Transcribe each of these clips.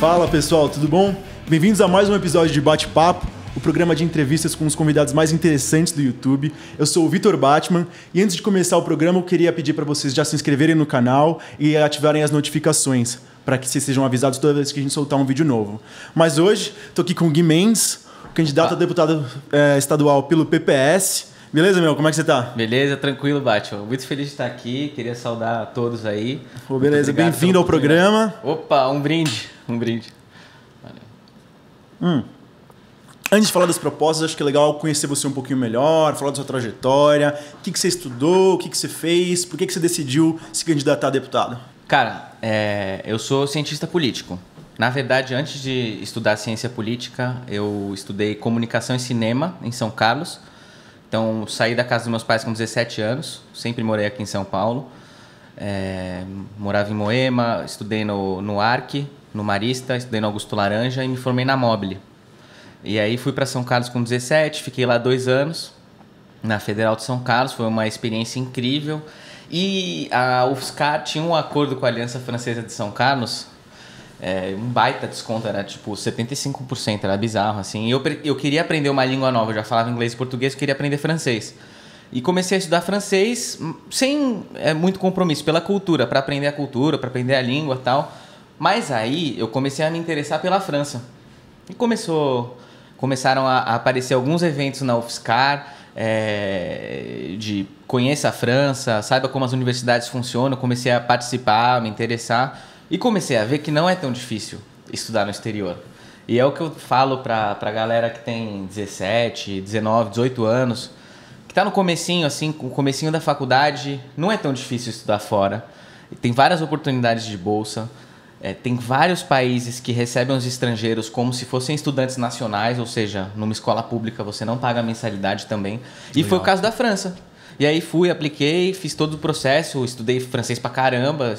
Fala pessoal, tudo bom? Bem-vindos a mais um episódio de Bate-Papo, o programa de entrevistas com os convidados mais interessantes do YouTube. Eu sou o Vitor Batman e antes de começar o programa eu queria pedir para vocês já se inscreverem no canal e ativarem as notificações para que vocês sejam avisados toda vez que a gente soltar um vídeo novo. Mas hoje estou aqui com o Gui Mendes, candidato a deputado estadual pelo PPS. Beleza, meu? Como é que você tá? Beleza, tranquilo, Batman. Muito feliz de estar aqui. Queria saudar a todos aí. Pô, beleza, bem-vindo ao programa. Opa, um brinde. Um brinde. Valeu. Antes de falar das propostas, acho que é legal conhecer você um pouquinho melhor, falar da sua trajetória, o que você estudou, o que você fez, por que você decidiu se candidatar a deputado? Cara, eu sou cientista político. Na verdade, antes de estudar ciência política, eu estudei comunicação e cinema em São Carlos. Então, saí da casa dos meus pais com 17 anos, sempre morei aqui em São Paulo. Morava em Moema, estudei no ARC, no Marista, estudei no Augusto Laranja e me formei na Mobile. E aí fui para São Carlos com 17, fiquei lá 2 anos, na Federal de São Carlos, foi uma experiência incrível. E a UFSCar tinha um acordo com a Aliança Francesa de São Carlos, um baita desconto, era tipo 75%, era bizarro, assim. E eu queria aprender uma língua nova, eu já falava inglês e português, eu queria aprender francês. E comecei a estudar francês sem muito compromisso, pela cultura, para aprender a cultura, para aprender a língua e tal. Mas aí eu comecei a me interessar pela França. E começaram a aparecer alguns eventos na UFSCar, de conheça a França, saiba como as universidades funcionam. Comecei a participar, me interessar. E comecei a ver que não é tão difícil estudar no exterior. E é o que eu falo pra galera que tem 17, 19, 18 anos, que tá no comecinho, assim, com o comecinho da faculdade, não é tão difícil estudar fora. Tem várias oportunidades de bolsa, tem vários países que recebem os estrangeiros como se fossem estudantes nacionais, ou seja, numa escola pública você não paga mensalidade também. E legal. Foi o caso da França. E aí apliquei, fiz todo o processo, estudei francês pra caramba.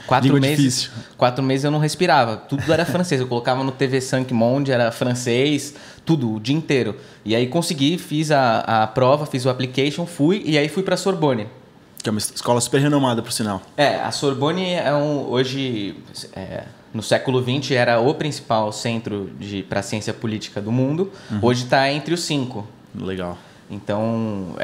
4 meses. Difícil. 4 meses eu não respirava. Tudo era francês. Eu colocava no TV 5 Monde, era francês, tudo, o dia inteiro. E aí consegui, fiz a prova, fiz o application, e aí fui pra Sorbonne. Que é uma escola super renomada, por sinal. A Sorbonne hoje, no século XX, era o principal centro para ciência política do mundo. Uhum. Hoje está entre os 5. Legal. Então,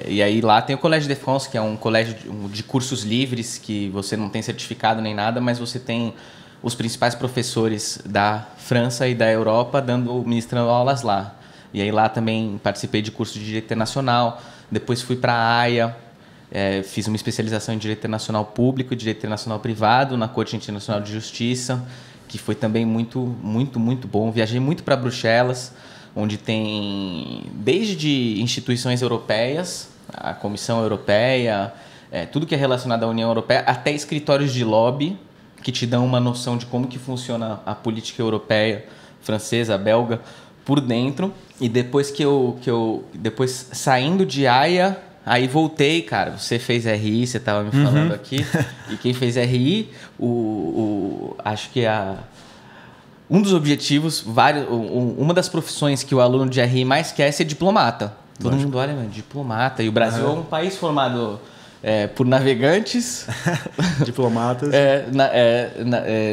e aí lá tem o Collège de France, que é um colégio de cursos livres, que você não tem certificado nem nada, mas você tem os principais professores da França e da Europa ministrando aulas lá. E aí lá também participei de curso de Direito Internacional, depois fui para a Haia, fiz uma especialização em Direito Internacional Público e Direito Internacional Privado na Corte Internacional de Justiça, que foi também muito, muito, muito bom. Viajei muito para Bruxelas, onde tem desde instituições europeias, a Comissão Europeia, tudo que é relacionado à União Europeia, até escritórios de lobby, que te dão uma noção de como que funciona a política europeia, francesa, belga, por dentro. E depois depois saindo de Haia, aí voltei, cara. Você fez RI, você estava me falando aqui. E quem fez RI, acho que um dos objetivos, uma das profissões que o aluno de RI mais quer é ser diplomata. Todo mundo olha, diplomata. E o Brasil é um país formado por navegantes, diplomatas,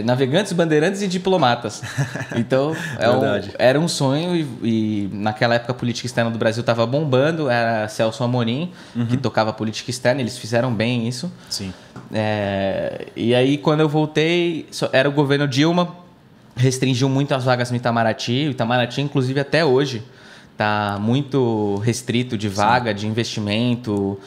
navegantes, bandeirantes e diplomatas. Então, era um sonho e naquela época a política externa do Brasil estava bombando, era Celso Amorim que tocava a política externa, eles fizeram bem isso. Sim. E aí, quando eu voltei, era o governo Dilma, restringiu muito as vagas no Itamaraty. O Itamaraty, inclusive, até hoje está muito restrito de vaga, sim, de investimento,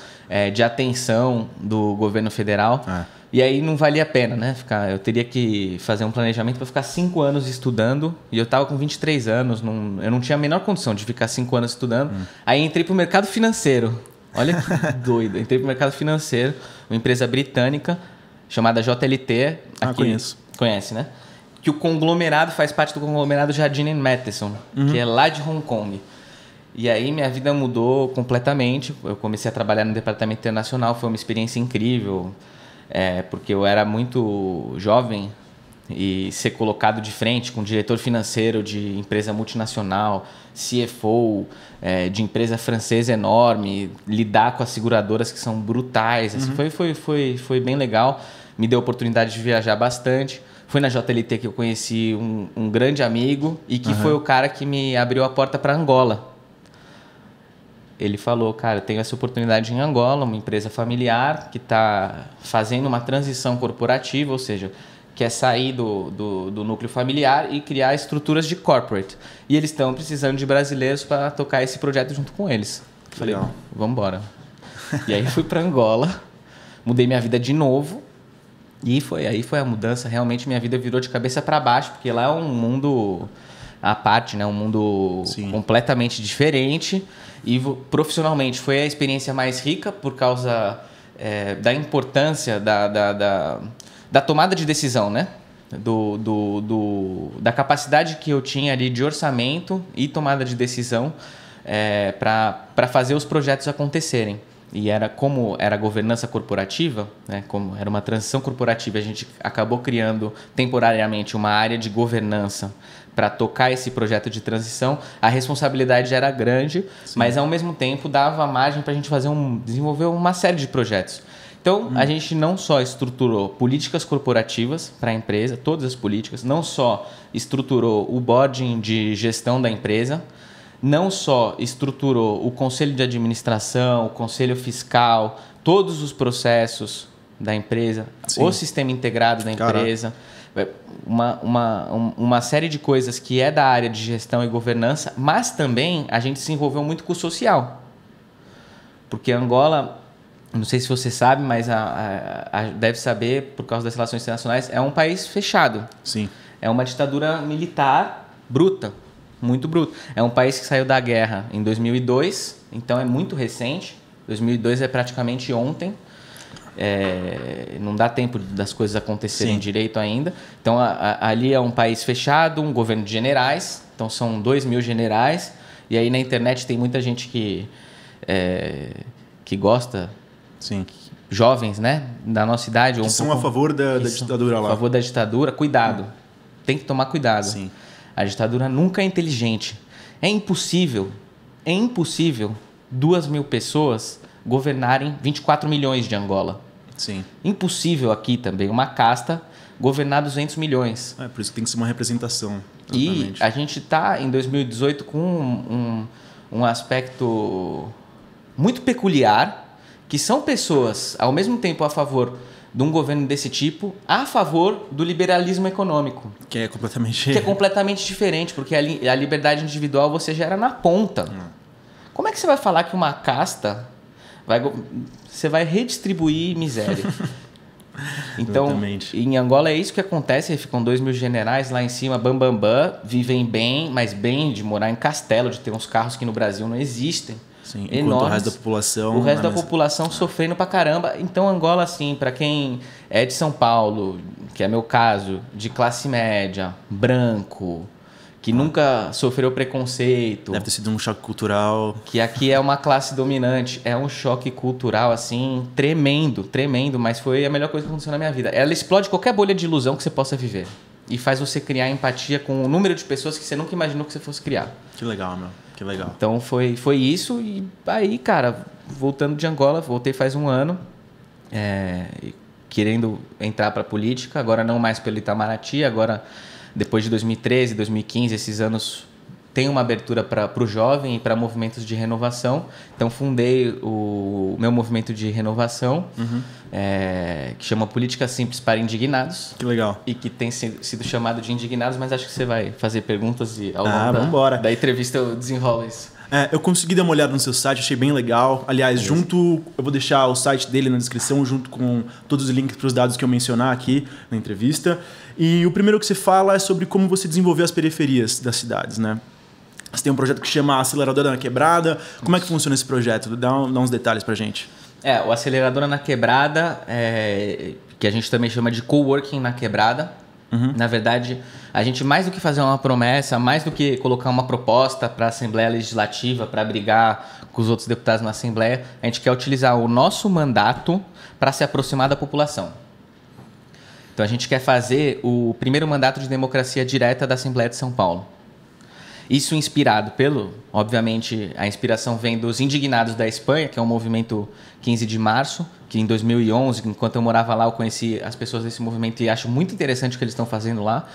de atenção do governo federal. E aí não valia a pena, né? Eu teria que fazer um planejamento para ficar 5 anos estudando. E eu estava com 23 anos, eu não tinha a menor condição de ficar 5 anos estudando. Aí entrei para o mercado financeiro. Olha que doido. Entrei para o mercado financeiro, uma empresa britânica chamada JLT. Conheço. Conhece, né? Que o conglomerado faz parte do conglomerado Jardine Matheson, que é lá de Hong Kong. E aí minha vida mudou completamente. Eu comecei a trabalhar no departamento internacional, foi uma experiência incrível, porque eu era muito jovem e ser colocado de frente com diretor financeiro de empresa multinacional, CFO, de empresa francesa enorme, lidar com as seguradoras que são brutais. Assim, foi bem legal, me deu a oportunidade de viajar bastante. Foi na JLT que eu conheci um grande amigo e que foi o cara que me abriu a porta para Angola. Ele falou, cara, eu tenho essa oportunidade em Angola, uma empresa familiar que está fazendo uma transição corporativa, ou seja, quer sair do núcleo familiar e criar estruturas de corporate. E eles estão precisando de brasileiros para tocar esse projeto junto com eles. Falei, vamos embora. E aí fui para Angola, mudei minha vida de novo e aí foi a mudança. Realmente minha vida virou de cabeça para baixo, porque lá é um mundo à parte, né? Um mundo completamente diferente. E profissionalmente foi a experiência mais rica por causa da importância da tomada de decisão, né? Da capacidade que eu tinha ali de orçamento e tomada de decisão para fazer os projetos acontecerem. E como era governança corporativa, né? Como era uma transição corporativa, a gente acabou criando temporariamente uma área de governança para tocar esse projeto de transição. A responsabilidade era grande, mas ao mesmo tempo dava margem para a gente desenvolver uma série de projetos. Então, a gente não só estruturou políticas corporativas para a empresa, todas as políticas, não só estruturou o board de gestão da empresa, não só estruturou o conselho de administração, o conselho fiscal, todos os processos da empresa, o sistema integrado da empresa, uma série de coisas que é da área de gestão e governança, mas também a gente se envolveu muito com o social. Porque Angola, não sei se você sabe, mas deve saber, por causa das relações internacionais, é um país fechado. Sim. É uma ditadura militar bruta, muito bruta. É um país que saiu da guerra em 2002, então é muito recente. 2002 é praticamente ontem. Não dá tempo das coisas acontecerem direito ainda. Então, ali é um país fechado, um governo de generais. Então, são 2.000 generais. E aí, na internet, tem muita gente que gosta... Sim. Jovens, né? Da nossa idade. Que são a favor da ditadura lá. A favor da ditadura. Cuidado. Tem que tomar cuidado. Sim. A ditadura nunca é inteligente. É impossível 2.000 pessoas governarem 24 milhões de Angola. Sim. Impossível aqui também uma casta governar 200 milhões. Por isso que tem que ser uma representação. Exatamente. E a gente está em 2018 com um aspecto muito peculiar, que são pessoas, ao mesmo tempo, a favor de um governo desse tipo, a favor do liberalismo econômico. Que é completamente diferente, porque a liberdade individual você gera na ponta. Como é que você vai falar que uma casta você vai redistribuir miséria? Então, em Angola é isso que acontece, ficam 2.000 generais lá em cima, vivem bem, mas bem de morar em castelo, de ter uns carros que no Brasil não existem. Sim, enquanto o resto da população... O resto da população sofrendo pra caramba. Então, Angola, assim, para quem é de São Paulo, que é meu caso, de classe média, branco, que nunca sofreu preconceito... Deve ter sido um choque cultural. Que aqui é uma classe dominante. É um choque cultural, assim, tremendo, mas foi a melhor coisa que aconteceu na minha vida. Ela explode qualquer bolha de ilusão que você possa viver. E faz você criar empatia com o número de pessoas que você nunca imaginou que você fosse criar. Que legal, meu. Que legal. Então foi isso. E aí, cara, voltando de Angola, voltei faz um ano, querendo entrar para a política, agora não mais pelo Itamaraty, agora depois de 2013, 2015, esses anos tem uma abertura para o jovem e para movimentos de renovação. Então fundei o meu movimento de renovação, que chama Política Simples para Indignados. Que legal. E que tem sido chamado de Indignados, mas acho que você vai fazer perguntas e ao longo da entrevista eu desenrolo isso. Eu consegui dar uma olhada no seu site, achei bem legal. Aliás, eu vou deixar o site dele na descrição, junto com todos os links para os dados que eu mencionar aqui na entrevista. E o primeiro que você fala é sobre como você desenvolveu as periferias das cidades, né? Você tem um projeto que chama Aceleradora na Quebrada. Como é que funciona esse projeto? Dá uns detalhes pra gente. O Aceleradora na Quebrada, que a gente também chama de coworking na quebrada. Na verdade, a gente, mais do que fazer uma promessa, mais do que colocar uma proposta para a Assembleia Legislativa, para brigar com os outros deputados na Assembleia, a gente quer utilizar o nosso mandato para se aproximar da população. Então, a gente quer fazer o primeiro mandato de democracia direta da Assembleia de São Paulo. Isso inspirado obviamente, a inspiração vem dos Indignados da Espanha, que é um movimento 15 de março, que em 2011, enquanto eu morava lá, eu conheci as pessoas desse movimento e acho muito interessante o que eles estão fazendo lá.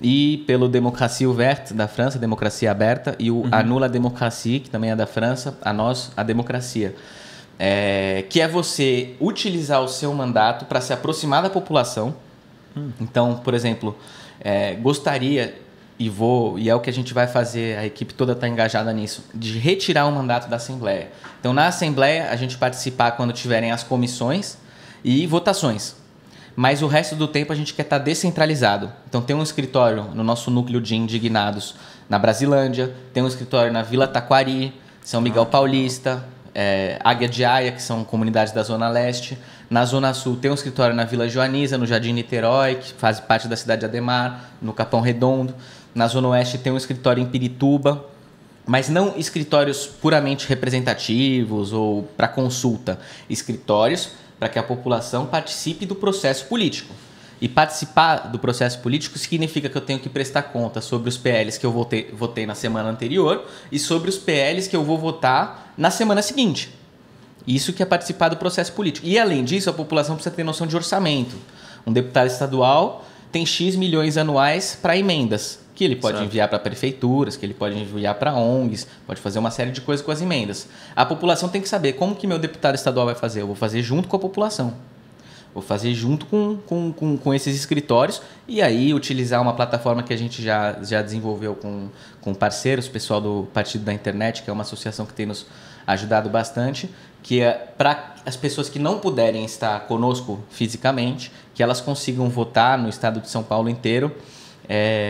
E pelo Démocratie Ouverte da França, Democracia Aberta, e o A Nous la Démocratie, que também é da França, A Nós, a Democracia. Que é você utilizar o seu mandato para se aproximar da população. Então, por exemplo, gostaria, e é o que a gente vai fazer, a equipe toda está engajada nisso, de retirar o mandato da Assembleia. Então, na Assembleia, a gente participar quando tiverem as comissões e votações. Mas o resto do tempo a gente quer estar descentralizado. Então tem um escritório no nosso núcleo de indignados na Brasilândia, tem um escritório na Vila Taquari, São Miguel Paulista, Águia de Aia, que são comunidades da Zona Leste. Na Zona Sul tem um escritório na Vila Joaniza, no Jardim Niterói, que faz parte da cidade de Ademar, no Capão Redondo. Na Zona Oeste tem um escritório em Pirituba, mas não escritórios puramente representativos ou para consulta. Escritórios para que a população participe do processo político. E participar do processo político significa que eu tenho que prestar conta sobre os PLs que eu votei na semana anterior e sobre os PLs que eu vou votar na semana seguinte. Isso que é participar do processo político. E, além disso, a população precisa ter noção de orçamento. Um deputado estadual tem X milhões anuais para emendas, que ele pode enviar para prefeituras, que ele pode enviar para ONGs, pode fazer uma série de coisas com as emendas. A população tem que saber como que meu deputado estadual vai fazer. Eu vou fazer junto com a população. Vou fazer junto com esses escritórios e aí utilizar uma plataforma que a gente já desenvolveu com parceiros, pessoal do Partido da Internet, que é uma associação que tem nos ajudado bastante, que é para as pessoas que não puderem estar conosco fisicamente, que elas consigam votar no estado de São Paulo inteiro,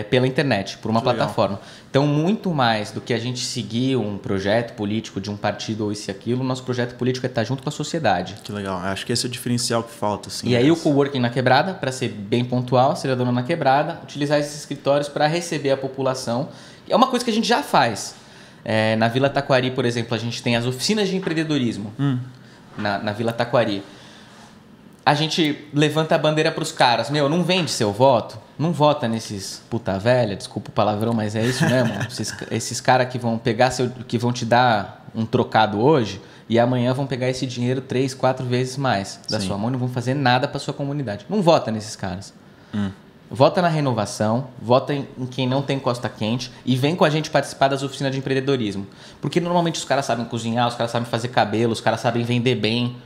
pela internet, por uma plataforma. Então, muito mais do que a gente seguir um projeto político de um partido ou isso e aquilo, o nosso projeto político é estar junto com a sociedade. Que legal. Acho que esse é o diferencial que falta. Assim, e aí o coworking na Quebrada, para ser bem pontual, Aceleradora na Quebrada, utilizar esses escritórios para receber a população. É uma coisa que a gente já faz. Na Vila Taquari, por exemplo, a gente tem as oficinas de empreendedorismo na Vila Taquari. A gente levanta a bandeira para os caras. Não vende seu voto. Não vota nesses puta velha, desculpa o palavrão, mas é isso mesmo. esses caras que vão pegar que vão te dar um trocado hoje e amanhã vão pegar esse dinheiro 3, 4 vezes mais da sua mão e não vão fazer nada para sua comunidade. Não vota nesses caras. Vota na renovação, vota em quem não tem costa quente e vem com a gente participar das oficinas de empreendedorismo. Porque normalmente os caras sabem cozinhar, os caras sabem fazer cabelo, os caras sabem vender bem.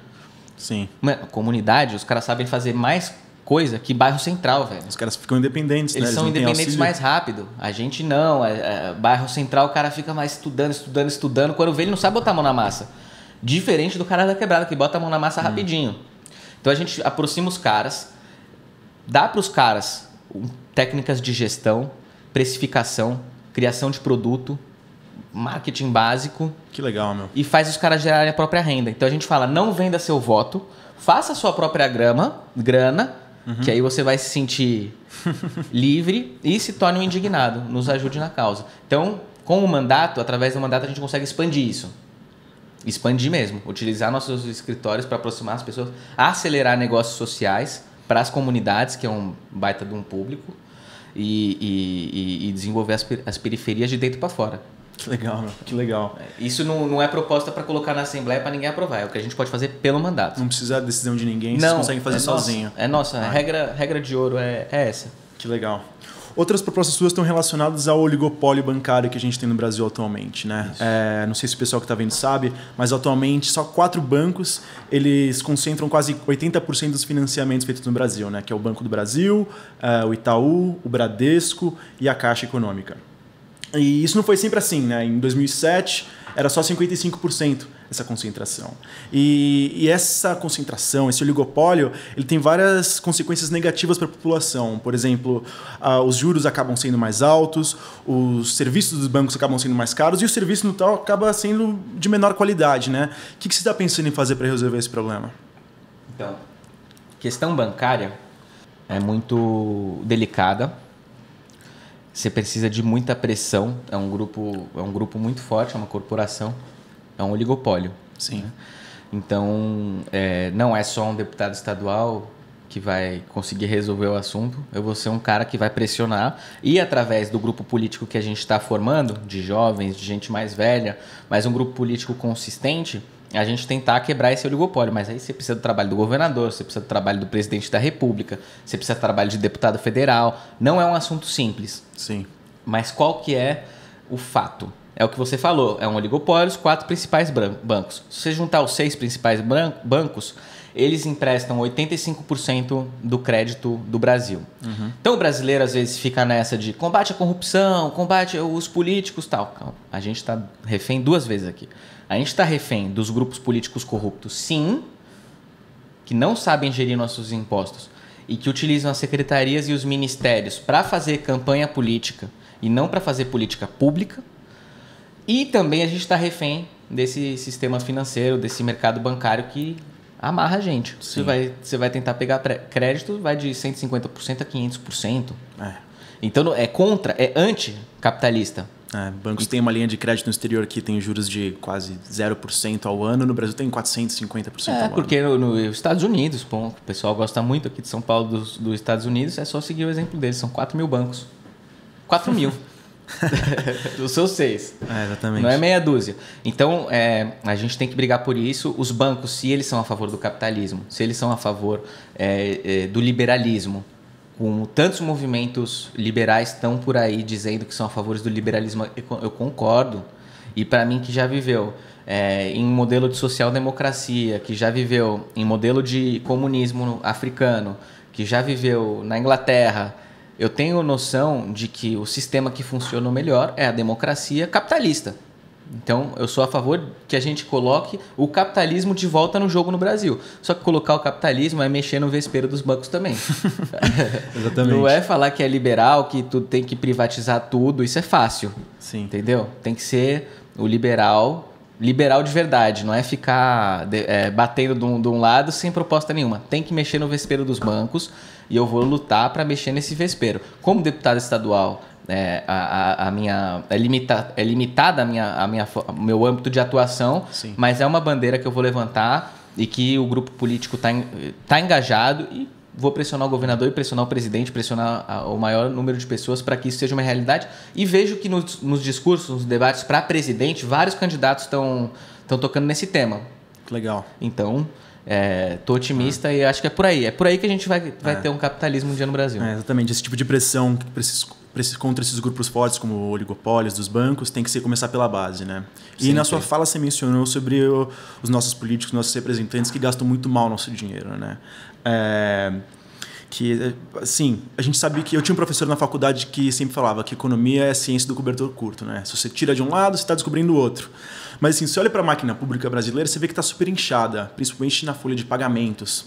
Sim. Comunidade, os caras sabem fazer mais coisa que bairro central, velho. Os caras ficam independentes, Eles são independentes mais rápido. A gente não. Bairro central, o cara fica mais estudando. Quando vê, ele não sabe botar a mão na massa. Diferente do cara da Quebrada, que bota a mão na massa rapidinho. Então a gente aproxima os caras, dá para os caras técnicas de gestão, precificação, criação de produto, marketing básico. Que legal, meu. E faz os caras gerarem a própria renda. Então a gente fala, não venda seu voto, faça a sua própria grana, que aí você vai se sentir livre e se torne um indignado. Nos ajude na causa. Então, com o mandato, através do mandato, a gente consegue expandir isso. Expandir mesmo. Utilizar nossos escritórios para aproximar as pessoas, acelerar negócios sociais para as comunidades, que é um baita de um público, e desenvolver as periferias de dentro para fora. Que legal, meu. Que legal. Isso não é proposta para colocar na Assembleia para ninguém aprovar. É o que a gente pode fazer pelo mandato. Não precisa da decisão de ninguém, vocês conseguem fazer sozinho. É nossa. A regra de ouro é essa. Que legal. Outras propostas suas estão relacionadas ao oligopólio bancário que a gente tem no Brasil atualmente, né? Não sei se o pessoal que está vendo sabe, mas atualmente só 4 bancos eles concentram quase 80% dos financiamentos feitos no Brasil, né? Que é o Banco do Brasil, o Itaú, o Bradesco e a Caixa Econômica. E isso não foi sempre assim, né? Em 2007 era só 55% essa concentração. E essa concentração, esse oligopólio, ele tem várias consequências negativas para a população. Por exemplo, os juros acabam sendo mais altos, os serviços dos bancos acabam sendo mais caros e o serviço no tal acaba sendo de menor qualidade, né? O que você está pensando em fazer para resolver esse problema? Então, questão bancária é muito delicada. Você precisa de muita pressão. É um grupo muito forte, é uma corporação, é um oligopólio. Sim. Né? Então, não é só um deputado estadual que vai conseguir resolver o assunto. Eu vou ser um cara que vai pressionar e através do grupo político que a gente está formando, de jovens, de gente mais velha, mas um grupo político consistente, a gente tentar quebrar esse oligopólio. Mas aí você precisa do trabalho do governador, você precisa do trabalho do presidente da República, você precisa do trabalho de deputado federal. Não é um assunto simples. Sim. Mas qual que é o fato? É o que você falou, é um oligopólio, os 4 principais bancos. Se você juntar os 6 principais bancos, eles emprestam 85% do crédito do Brasil. Uhum. Então o brasileiro às vezes fica nessa de combate à corrupção, combate os políticos e tal. Calma. A gente está refém 2 vezes aqui. A gente está refém dos grupos políticos corruptos, sim, que não sabem gerir nossos impostos e que utilizam as secretarias e os ministérios para fazer campanha política e não para fazer política pública. E também a gente está refém desse sistema financeiro, desse mercado bancário que amarra a gente. Você vai tentar pegar crédito, vai de 150% a 500%. Então é anticapitalista. Bancos têm uma linha de crédito no exterior que tem juros de quase 0% ao ano. No Brasil tem 450% ao ano. Porque nos Estados Unidos, o pessoal gosta muito aqui de São Paulo, dos Estados Unidos, é só seguir o exemplo deles. São 4 mil bancos. 4 mil. Os seus 6. Exatamente. Não é meia dúzia. Então, a gente tem que brigar por isso. Os bancos, se eles são a favor do capitalismo, se eles são a favor do liberalismo, com tantos movimentos liberais estão por aí dizendo que são a favor do liberalismo, eu concordo. E para mim, que já viveu em modelo de social-democracia, que já viveu em modelo de comunismo africano, que já viveu na Inglaterra, eu tenho noção de que o sistema que funciona melhor é a democracia capitalista. Então, eu sou a favor que a gente coloque o capitalismo de volta no jogo no Brasil. Só que colocar o capitalismo é mexer no vespeiro dos bancos também. Exatamente. Não é falar que é liberal, que tu tem que privatizar tudo. Isso é fácil. Sim. Entendeu? Tem que ser o liberal de verdade. Não é ficar batendo de um lado sem proposta nenhuma. Tem que mexer no vespeiro dos bancos e eu vou lutar para mexer nesse vespeiro. Como deputado estadual, é limitada o meu âmbito de atuação, sim, mas é uma bandeira que eu vou levantar e que o grupo político tá engajado e vou pressionar o governador e pressionar o presidente, pressionar o maior número de pessoas para que isso seja uma realidade. E vejo que nos discursos, nos debates para presidente, vários candidatos estão tocando nesse tema. Legal. Então, tô otimista e acho que é por aí. É por aí que a gente vai ter um capitalismo um dia no Brasil. Exatamente. Esse tipo de pressão contra esses grupos fortes, como oligopólios dos bancos, tem que começar pela base, né? E na sua fala você mencionou sobre os nossos políticos, nossos representantes que gastam muito mal o nosso dinheiro, né? Que, assim, a gente sabe que... Eu tinha um professor na faculdade que sempre falava que economia é a ciência do cobertor curto, né? Se você tira de um lado, você está descobrindo o outro. Mas, assim, se você olha para a máquina pública brasileira, você vê que está super inchada, principalmente na folha de pagamentos.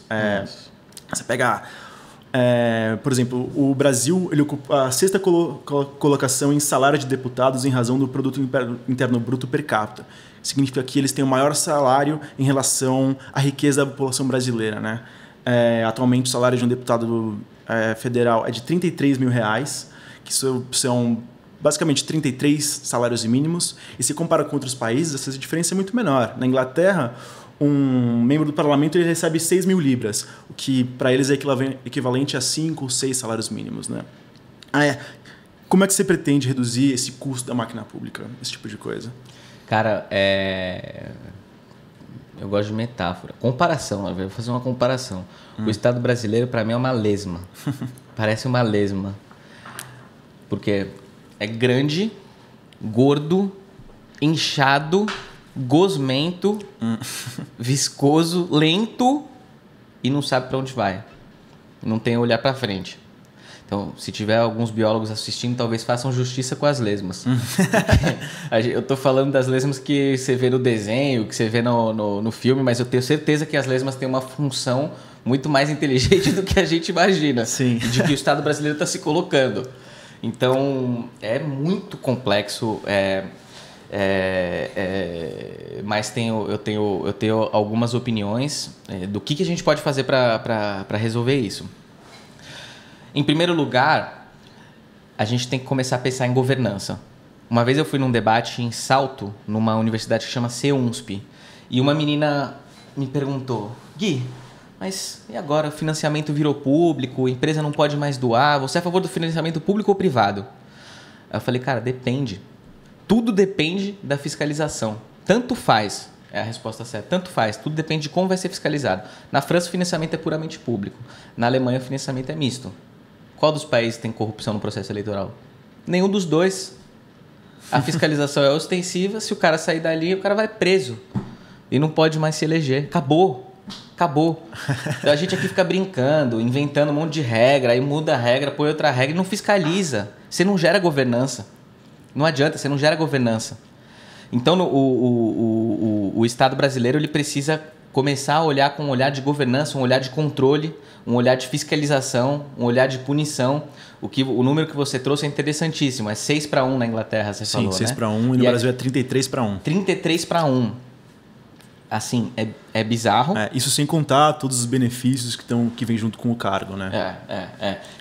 Você pega... por exemplo, o Brasil ele ocupa a 6ª colocação em salário de deputados em razão do produto interno bruto per capita. Significa que eles têm o maior salário em relação à riqueza da população brasileira, né? Atualmente o salário de um deputado federal é de R$33 mil, que são basicamente 33 salários mínimos. E se compara com outros países, essa diferença é muito menor. Na Inglaterra, um membro do parlamento ele recebe 6 mil libras, o que para eles é equivalente a 5 ou 6 salários mínimos, né? Como é que você pretende reduzir esse custo da máquina pública, esse tipo de coisa? Cara, eu gosto de metáfora. Comparação, eu vou fazer uma comparação. O Estado brasileiro, para mim, é uma lesma. Parece uma lesma. Porque é grande, gordo, inchado, gosmento, viscoso, lento e não sabe para onde vai. Não tem olhar para frente. Então, se tiver alguns biólogos assistindo, talvez façam justiça com as lesmas. Eu estou falando das lesmas que você vê no desenho, que você vê no filme, mas eu tenho certeza que as lesmas têm uma função muito mais inteligente do que a gente imagina. Sim. De que o Estado brasileiro está se colocando. Então, é muito complexo, mas eu tenho algumas opiniões do que a gente pode fazer para resolver isso. Em primeiro lugar, a gente tem que começar a pensar em governança. Uma vez eu fui num debate em Salto, numa universidade que chama CEUNSP, e uma menina me perguntou: Gui, Mas e agora? O financiamento virou público, a empresa não pode mais doar. Você é a favor do financiamento público ou privado? Aí eu falei, cara, depende. Tudo depende da fiscalização. Tanto faz, é a resposta certa, tanto faz. Tudo depende de como vai ser fiscalizado. Na França, o financiamento é puramente público. Na Alemanha, o financiamento é misto. Qual dos países tem corrupção no processo eleitoral? Nenhum dos dois. A fiscalização é ostensiva. Se o cara sair dali, o cara vai preso. E não pode mais se eleger. Acabou. Então a gente aqui fica brincando, inventando um monte de regra, aí muda a regra, põe outra regra e não fiscaliza. Você não gera governança. Não adianta, você não gera governança. Então o Estado brasileiro ele precisa começar a olhar com um olhar de governança, um olhar de controle, um olhar de fiscalização, um olhar de punição. O número que você trouxe é interessantíssimo. É 6-1 na Inglaterra, você falou, né? Sim, 6-1 e no Brasil é 33-1. 33-1. Assim, é bizarro. Isso sem contar todos os benefícios que vem junto com o cargo, né?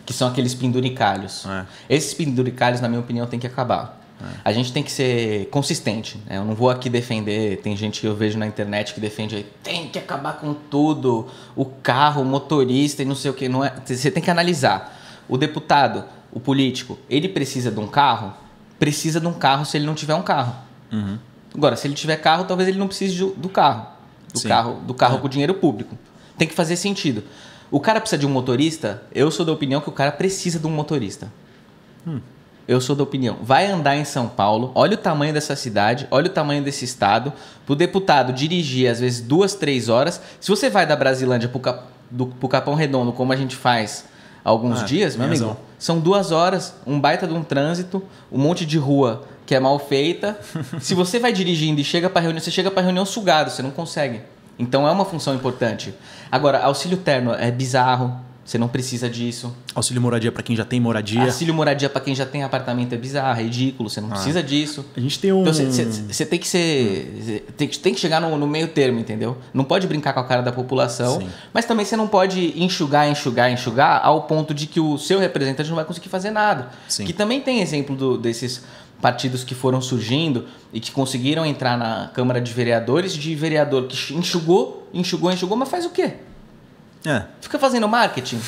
Que são aqueles penduricalhos. Esses penduricalhos, na minha opinião, tem que acabar. A gente tem que ser consistente, né? Eu não vou aqui defender, tem gente que eu vejo na internet que defende aí, tem que acabar com tudo, o carro, o motorista e não sei o que. Não é, você tem que analisar. O deputado, o político, ele precisa de um carro? Precisa de um carro se ele não tiver um carro. Uhum. Agora, se ele tiver carro, talvez ele não precise do carro. Do carro com dinheiro público. Tem que fazer sentido. O cara precisa de um motorista? Eu sou da opinião que o cara precisa de um motorista. Eu sou da opinião. Vai andar em São Paulo, olha o tamanho dessa cidade, olha o tamanho desse estado. Para o deputado dirigir, às vezes, 2-3 horas. Se você vai da Brasilândia pro Capão Redondo, como a gente faz há alguns dias, meu amigo, são 2 horas, um baita de um trânsito, um monte de rua que é mal feita. Se você vai dirigindo e chega para reunião, você chega para reunião sugado, você não consegue. Então é uma função importante. Agora, auxílio terno é bizarro, você não precisa disso. Auxílio moradia para quem já tem moradia. Auxílio moradia para quem já tem apartamento é bizarro, é ridículo, você não precisa disso. A gente tem um... Então você tem que ser... Tem que chegar no meio termo, entendeu? Não pode brincar com a cara da população, mas também você não pode enxugar ao ponto de que o seu representante não vai conseguir fazer nada. Que também tem exemplo desses partidos que foram surgindo e que conseguiram entrar na Câmara de Vereadores, de vereador que enxugou, mas faz o quê? Fica fazendo marketing.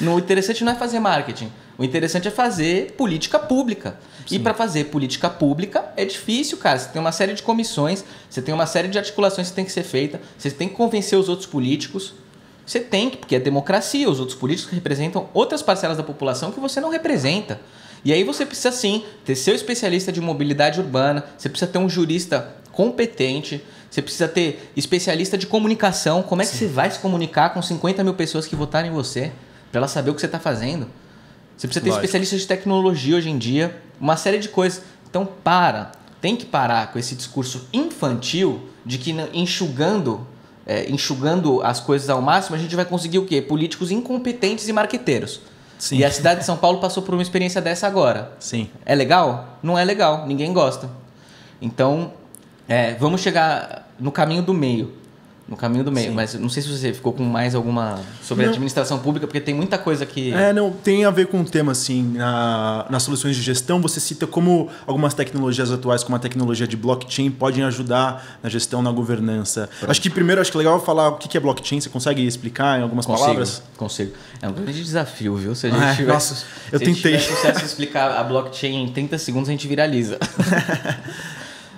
O interessante não é fazer marketing. O interessante é fazer política pública. E para fazer política pública é difícil, cara. Você tem uma série de comissões, você tem uma série de articulações que tem que ser feita, você tem que convencer os outros políticos. Você tem que, porque é democracia, os outros políticos representam outras parcelas da população que você não representa. E aí você precisa sim ter seu especialista de mobilidade urbana, você precisa ter um jurista competente, você precisa ter especialista de comunicação. Como é que você vai se comunicar com 50 mil pessoas que votaram em você? Para ela saber o que você está fazendo. Você precisa ter especialistas de tecnologia hoje em dia. Uma série de coisas. Então tem que parar com esse discurso infantil de que enxugando as coisas ao máximo a gente vai conseguir o quê? Políticos incompetentes e marqueteiros. E a cidade de São Paulo passou por uma experiência dessa agora. É legal? Não é legal. Ninguém gosta. Então... vamos chegar no caminho do meio. Mas não sei se você ficou com mais alguma sobre administração pública, porque tem muita coisa que... tem a ver com o tema, assim, nas soluções de gestão. Você cita como algumas tecnologias atuais, como a tecnologia de blockchain, podem ajudar na gestão, na governança. Acho que legal falar o que é blockchain. Você consegue explicar em algumas palavras? Consigo. É um grande desafio, viu? Se a gente tivesse sucesso em explicar a blockchain em 30 segundos, a gente viraliza.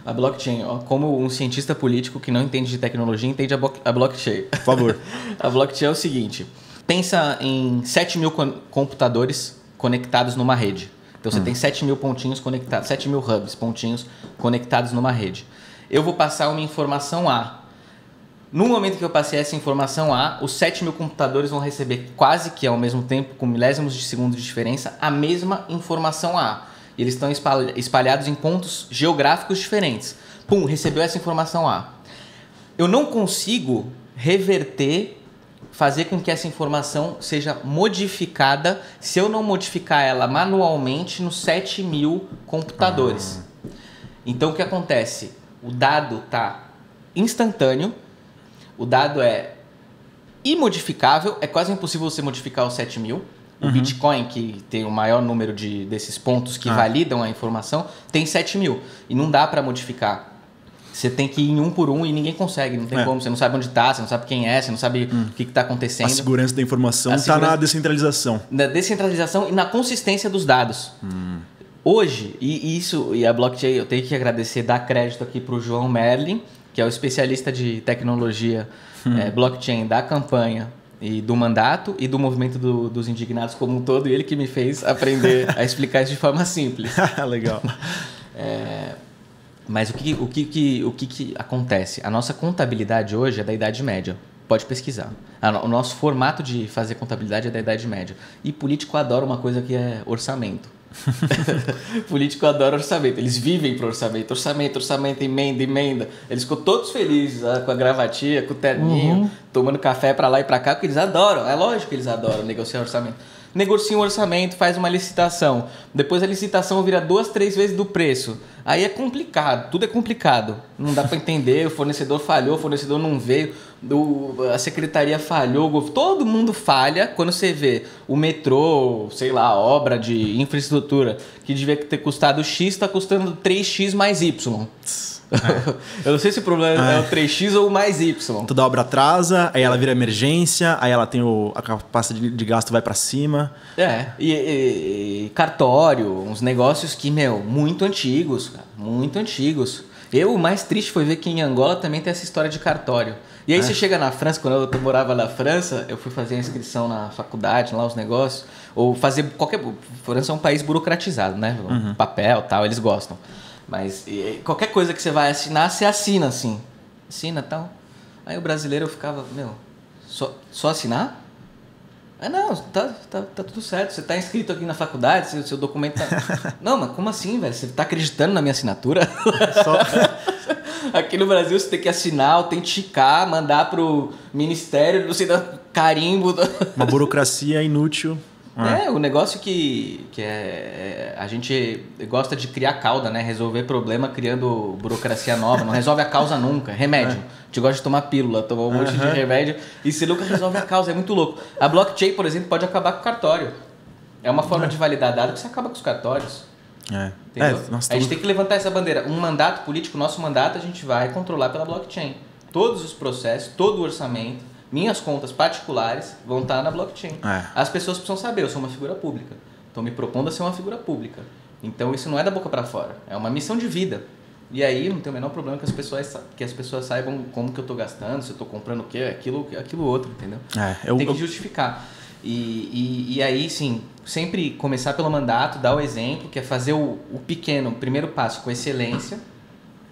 A blockchain, como um cientista político que não entende de tecnologia, entende a blockchain. Por favor. A blockchain é o seguinte, pensa em 7 mil computadores conectados numa rede. Então você tem 7 mil pontinhos conectados, 7 mil hubs, pontinhos conectados numa rede. Eu vou passar uma informação A. No momento que eu passei essa informação A, os 7 mil computadores vão receber quase que ao mesmo tempo, com milésimos de segundo de diferença, a mesma informação A. E eles estão espalhados em pontos geográficos diferentes. Recebeu essa informação A. Eu não consigo reverter, fazer com que essa informação seja modificada se eu não modificar ela manualmente nos 7 mil computadores. Então, o que acontece? O dado está instantâneo, o dado é imodificável, é quase impossível você modificar os 7 mil. O Bitcoin, que tem o maior número desses pontos que validam a informação, tem 7 mil. E não dá para modificar. você tem que ir em um por um e ninguém consegue, não tem como. Você não sabe onde está, você não sabe quem é, você não sabe o que está acontecendo. A segurança da informação está na descentralização. Na descentralização e na consistência dos dados. Hoje, e a blockchain, eu tenho que agradecer, dar crédito aqui para o João Merlin, que é o especialista de tecnologia blockchain da campanha e do mandato e do movimento dos indignados como um todo, e ele que me fez aprender a explicar isso de forma simples. Legal. Mas o que acontece? A nossa contabilidade hoje é da Idade Média. Pode pesquisar. O nosso formato de fazer contabilidade é da Idade Média. E político adora uma coisa que é orçamento. Político adora orçamento. Eles vivem para orçamento. Orçamento, emenda. Eles ficam todos felizes com a gravatinha, com o terninho, tomando café para lá e para cá, porque eles adoram. É lógico que eles adoram negociar orçamento. Negocia um orçamento, faz uma licitação. Depois a licitação vira 2, 3 vezes do preço. Aí é complicado, tudo é complicado. Não dá para entender, o fornecedor falhou, o fornecedor não veio, a secretaria falhou, todo mundo falha quando você vê o metrô, sei lá, obra de infraestrutura que devia ter custado X, está custando 3x mais Y. Eu não sei se o problema é o 3x ou o mais Y. Toda obra atrasa, aí ela vira emergência, aí ela tem a capacidade de gasto vai para cima. E cartório, uns negócios que, muito antigos, cara, muito antigos. O mais triste foi ver que em Angola também tem essa história de cartório. E aí você chega na França, quando eu morava na França, eu fui fazer a inscrição na faculdade, lá os negócios, ou fazer qualquer... França é um país burocratizado, né? Papel e tal, eles gostam. Mas qualquer coisa que você vai assinar, você assina assim. Assina e tal. Aí o brasileiro eu ficava, só assinar? Não, tá tudo certo. Você tá inscrito aqui na faculdade, seu documento tá... Não, mas como assim, velho? Você tá acreditando na minha assinatura? Aqui no Brasil você tem que assinar, autenticar, mandar pro ministério, não sei, carimbo. Uma burocracia inútil. O negócio que a gente gosta de criar cauda, né? Resolver problema criando burocracia nova. Não resolve a causa nunca. Remédio. A gente gosta de tomar pílula, tomar um monte de remédio e você nunca resolve a causa. É muito louco. A blockchain, por exemplo, pode acabar com o cartório. É uma forma de validar dado que você acaba com os cartórios. A gente tem que levantar essa bandeira. Um mandato político, nosso mandato, a gente vai controlar pela blockchain. Todos os processos, todo o orçamento, minhas contas particulares vão estar na blockchain. As pessoas precisam saber, eu sou uma figura pública. Estou me propondo a ser uma figura pública. Então isso não é da boca para fora, é uma missão de vida. E aí não tem o menor problema que as pessoas saibam como que eu estou gastando, se eu estou comprando o quê, aquilo outro, entendeu? Tem que justificar. E aí, sim, sempre começar pelo mandato, dar o exemplo, que é fazer o pequeno, primeiro passo com excelência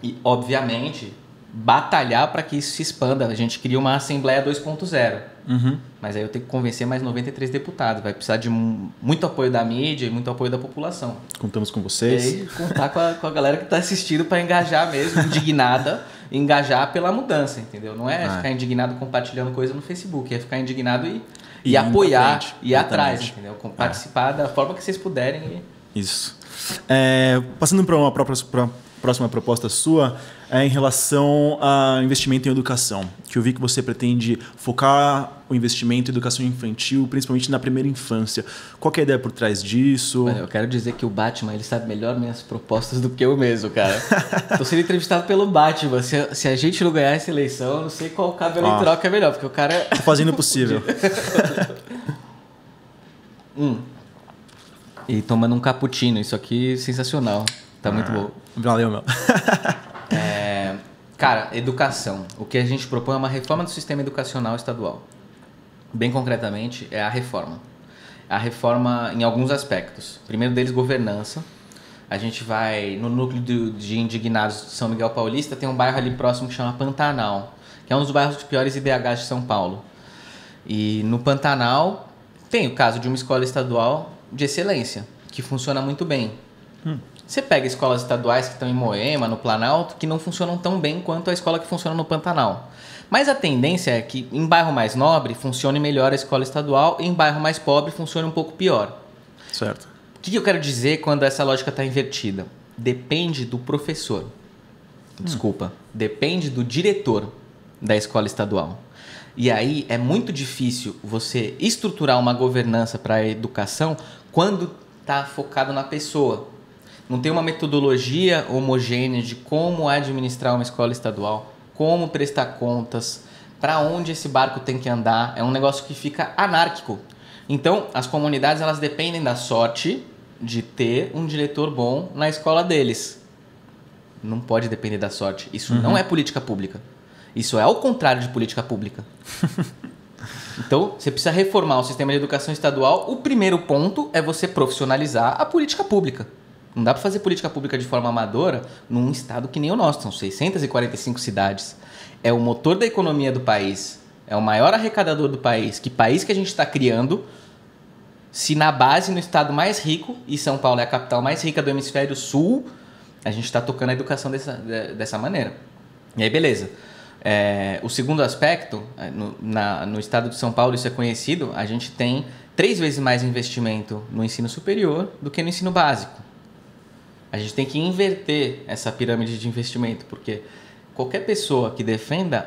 e, obviamente, batalhar para que isso se expanda. A gente cria uma Assembleia 2.0. Mas aí eu tenho que convencer mais 93 deputados. Vai precisar de muito apoio da mídia e muito apoio da população. Contamos com vocês. E aí, contar com a galera que está assistindo para engajar mesmo, indignada, engajar pela mudança, entendeu? Não é ficar indignado compartilhando coisa no Facebook, é ficar indignado e apoiar, e ir atrás, entendeu? Participar da forma que vocês puderem. Isso. Passando para uma próxima proposta sua, em relação a investimento em educação, que eu vi que você pretende focar o investimento em educação infantil, principalmente na primeira infância. Qual que é a ideia por trás disso? Eu quero dizer que o Batman ele sabe melhor minhas propostas do que eu mesmo, cara. Estou sendo entrevistado pelo Batman. Se a gente não ganhar essa eleição, eu não sei qual cabelo em troca é melhor, porque o cara é... Tô fazendo o possível. E tomando um cappuccino, isso aqui é sensacional. Tá muito bom. Valeu, meu. Cara, educação. O que a gente propõe é uma reforma do sistema educacional estadual. Bem concretamente, é a reforma. A reforma em alguns aspectos. Primeiro deles, governança. A gente vai no núcleo de indignados de São Miguel Paulista, tem um bairro ali próximo que chama Pantanal, que é um dos bairros de piores IDHs de São Paulo. E no Pantanal tem o caso de uma escola estadual de excelência, que funciona muito bem. Você pega escolas estaduais que estão em Moema, no Planalto, que não funcionam tão bem quanto a escola que funciona no Pantanal. Mas a tendência é que em bairro mais nobre funcione melhor a escola estadual e em bairro mais pobre funcione um pouco pior. Certo. O que eu quero dizer quando essa lógica está invertida? Depende do professor. Depende do diretor da escola estadual. E aí é muito difícil você estruturar uma governança para a educação quando está focado na pessoa. não tem uma metodologia homogênea de como administrar uma escola estadual, como prestar contas, para onde esse barco tem que andar. É um negócio que fica anárquico. Então, as comunidades elas dependem da sorte de ter um diretor bom na escola deles. Não pode depender da sorte. Isso não é política pública. Isso é ao contrário de política pública. Então, você precisa reformar o sistema de educação estadual. O primeiro ponto é você profissionalizar a política pública. Não dá para fazer política pública de forma amadora num estado que nem o nosso. São 645 cidades. É o motor da economia do país. É o maior arrecadador do país. Que país que a gente está criando se na base, no estado mais rico, e São Paulo é a capital mais rica do hemisfério sul, a gente está tocando a educação dessa maneira. E aí, beleza. O segundo aspecto, no estado de São Paulo, isso é conhecido, a gente tem 3 vezes mais investimento no ensino superior do que no ensino básico. A gente tem que inverter essa pirâmide de investimento, porque qualquer pessoa que defenda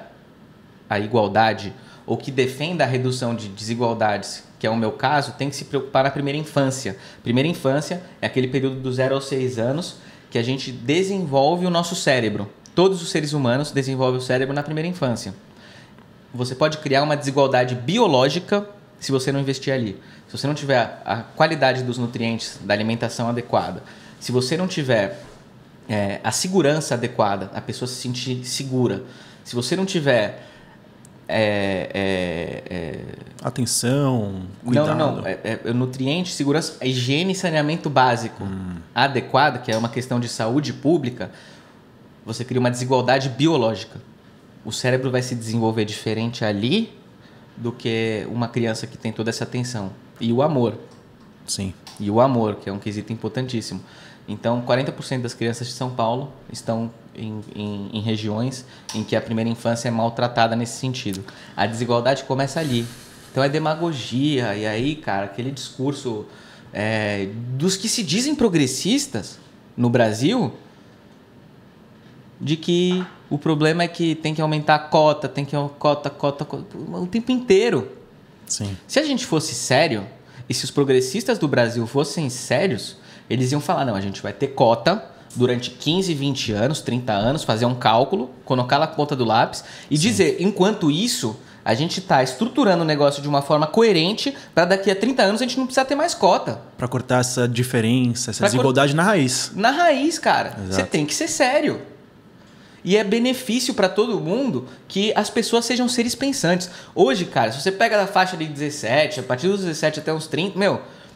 a igualdade ou que defenda a redução de desigualdades, que é o meu caso, tem que se preocupar na primeira infância. Primeira infância é aquele período do 0 aos 6 anos que a gente desenvolve o nosso cérebro. Todos os seres humanos desenvolvem o cérebro na primeira infância. Você pode criar uma desigualdade biológica se você não investir ali. Se você não tiver a qualidade dos nutrientes, da alimentação adequada, se você não tiver a segurança adequada, a pessoa se sentir segura, se você não tiver atenção, cuidado. Não. Nutriente, segurança, higiene e saneamento básico adequado, que é uma questão de saúde pública, você cria uma desigualdade biológica. O cérebro vai se desenvolver diferente ali do que uma criança que tem toda essa atenção. E o amor. Sim. E o amor, que é um quesito importantíssimo. Então, 40% das crianças de São Paulo estão em regiões em que a primeira infância é maltratada nesse sentido. A desigualdade começa ali. Então, é demagogia. E aí, cara, aquele discurso dos que se dizem progressistas no Brasil, de que o problema é que tem que aumentar a cota, cota o tempo inteiro. Sim. Se a gente fosse sério, e se os progressistas do Brasil fossem sérios, eles iam falar, não, a gente vai ter cota durante 15, 20 anos, 30 anos, fazer um cálculo, colocar na ponta do lápis e dizer, enquanto isso, a gente está estruturando o negócio de uma forma coerente para daqui a 30 anos a gente não precisar ter mais cota. Para cortar essa diferença, essa desigualdade na raiz. Na raiz, cara. Exato. Você tem que ser sério. E é benefício para todo mundo que as pessoas sejam seres pensantes. Hoje, cara, se você pega da faixa de 17, a partir dos 17 até uns 30,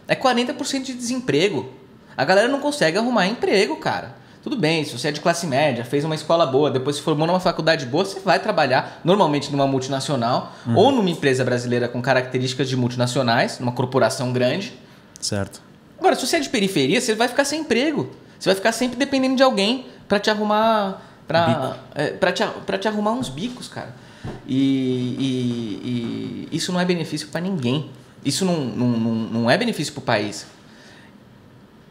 é 40% de desemprego. A galera não consegue arrumar emprego, cara. Tudo bem, se você é de classe média, fez uma escola boa, depois se formou numa faculdade boa, você vai trabalhar normalmente numa multinacional ou numa empresa brasileira com características de multinacionais, numa corporação grande. Certo. Agora, se você é de periferia, você vai ficar sem emprego. Você vai ficar sempre dependendo de alguém para te arrumar... Pra te arrumar uns bicos, cara. E isso não é benefício para ninguém. Isso não é benefício para o país.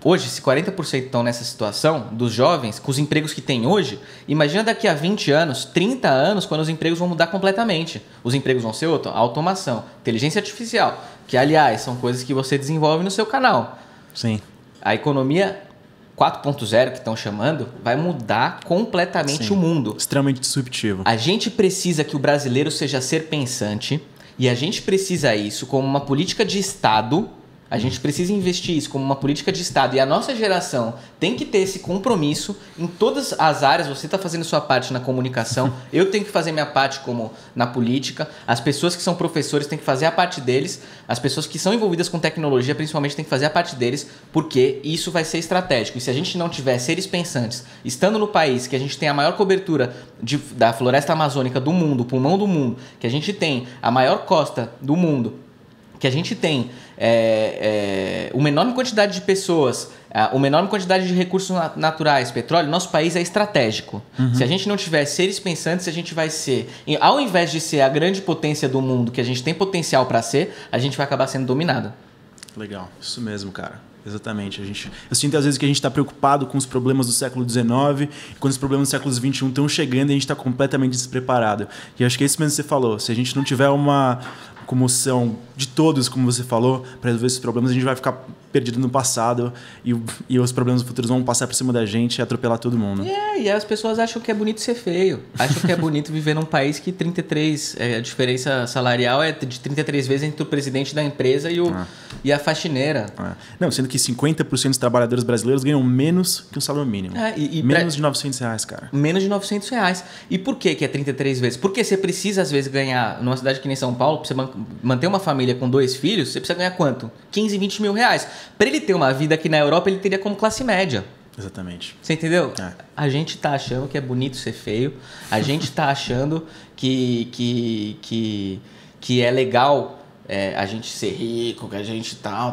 Hoje, se 40% estão nessa situação, dos jovens, com os empregos que tem hoje, imagina daqui a 20 anos, 30 anos, quando os empregos vão mudar completamente. Os empregos vão ser automação, inteligência artificial, que, aliás, são coisas que você desenvolve no seu canal. Sim. A economia 4.0, que estão chamando, vai mudar completamente o mundo. Extremamente disruptivo. A gente precisa que o brasileiro seja ser pensante e a gente precisa isso como uma política de Estado. A gente precisa investir isso como uma política de Estado e a nossa geração tem que ter esse compromisso em todas as áreas. Você está fazendo sua parte na comunicação, eu tenho que fazer minha parte como na política, as pessoas que são professores têm que fazer a parte deles, as pessoas que são envolvidas com tecnologia principalmente têm que fazer a parte deles, porque isso vai ser estratégico. E se a gente não tiver seres pensantes, estando no país que a gente tem a maior cobertura da floresta amazônica do mundo, o pulmão do mundo, que a gente tem a maior costa do mundo, que a gente tem uma enorme quantidade de pessoas, uma enorme quantidade de recursos naturais, petróleo, nosso país é estratégico. Se a gente não tiver seres pensantes, a gente vai ser, ao invés de ser a grande potência do mundo que a gente tem potencial para ser, a gente vai acabar sendo dominado. Legal, isso mesmo, cara. Exatamente. Eu sinto às vezes que a gente está preocupado com os problemas do século XIX e quando os problemas do século XXI estão chegando e a gente está completamente despreparado. E acho que é isso mesmo que você falou. Se a gente não tiver uma comoção de todos, como você falou, para resolver esses problemas, a gente vai ficar perdido no passado e os problemas futuros vão passar por cima da gente e atropelar todo mundo. E as pessoas acham que é bonito ser feio. Acham que é bonito viver num país que 33... a diferença salarial é de 33 vezes entre o presidente da empresa e a faxineira. Não, sendo que 50% dos trabalhadores brasileiros ganham menos que o salário mínimo. Menos de R$900, cara. Menos de R$900. E por que é 33 vezes? Porque você precisa, às vezes, ganhar... Numa cidade que nem São Paulo, pra você manter uma família com 2 filhos, você precisa ganhar quanto? 15, 20 mil reais. Para ele ter uma vida aqui na Europa, ele teria como classe média. Exatamente. Você entendeu? A gente tá achando que é bonito ser feio. A gente tá achando que é legal a gente ser rico, que a gente tal.